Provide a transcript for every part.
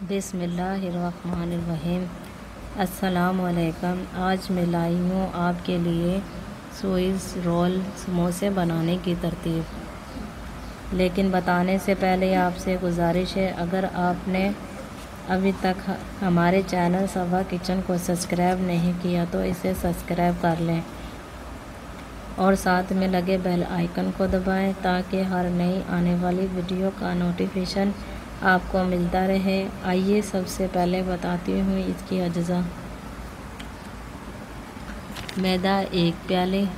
बिस्मिल्लाहिर्रहमानिर्रहीम। अस्सलाम वालेकुम। आज मैं लाई हूँ आपके लिए स्विस रोल समोसे बनाने की तरतीब। लेकिन बताने से पहले आपसे गुजारिश है, अगर आपने अभी तक हमारे चैनल सवा किचन को सब्सक्राइब नहीं किया तो इसे सब्सक्राइब कर लें और साथ में लगे बेल आइकन को दबाएं ताकि हर नई आने वाली वीडियो का नोटिफिकेशन आपको मिलता रहे। आइए सबसे पहले बताती हूँ इसकी अज्जा। मैदा 1 प्याली,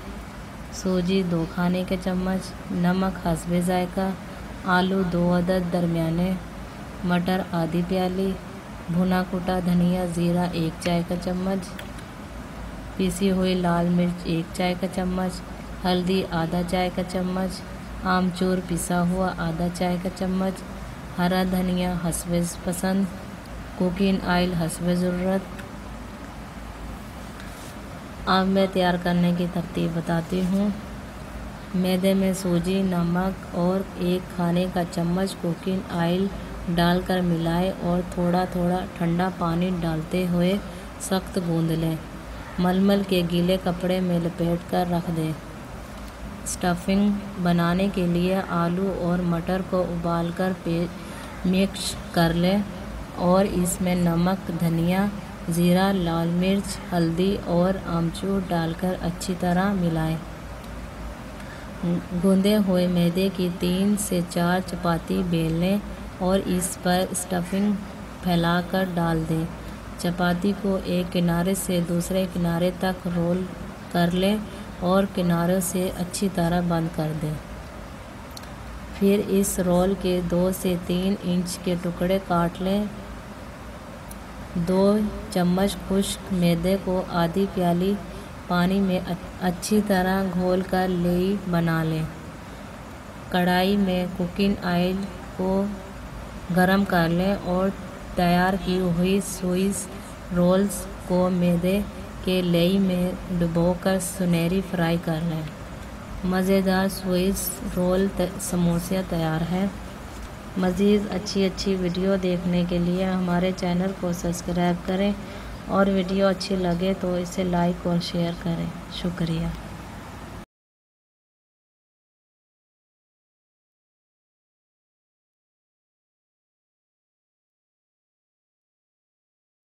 सूजी 2 खाने के चम्मच, नमक हस्बे जायका, आलू 2 अदद दरमियाने, मटर आधी प्याली, भुना कुटा धनिया जीरा 1 चाय का चम्मच, पीसी हुई लाल मिर्च 1 चाय का चम्मच, हल्दी आधा चाय का चम्मच, आमचूर पिसा हुआ आधा चाय का चम्मच, हरा धनिया हस्बे पसंद, कुकिंग ऑयल हस्बे ज़रूरत। अब मैं तैयार करने की तरतीब बताती हूँ। मैदे में सूजी, नमक और 1 खाने का चम्मच कुकिंग ऑयल डालकर मिलाएं और थोड़ा थोड़ा ठंडा पानी डालते हुए सख्त गूंद लें। मलमल के गीले कपड़े में लपेट कर रख दें। स्टफिंग बनाने के लिए आलू और मटर को उबालकर मिक्स कर लें और इसमें नमक, धनिया, जीरा, लाल मिर्च, हल्दी और आमचूर डालकर अच्छी तरह मिलाएं। गूंदे हुए मैदे की 3 से 4 चपाती बेल लें और इस पर स्टफिंग फैलाकर डाल दें। चपाती को एक किनारे से दूसरे किनारे तक रोल कर लें और किनारों से अच्छी तरह बंद कर दें। फिर इस रोल के 2 से 3 इंच के टुकड़े काट लें। 2 चम्मच खुश्क मैदे को आधी प्याली पानी में अच्छी तरह घोल कर लेई बना लें। कढ़ाई में कुकिंग ऑयल को गरम कर लें और तैयार की हुई स्विस रोल्स को मैदे के लेई में डुबोकर सुनहरी फ्राई कर लें। मज़ेदार स्विस रोल समोसे तैयार है। मज़ीद अच्छी वीडियो देखने के लिए हमारे चैनल को सब्सक्राइब करें और वीडियो अच्छी लगे तो इसे लाइक और शेयर करें। शुक्रिया।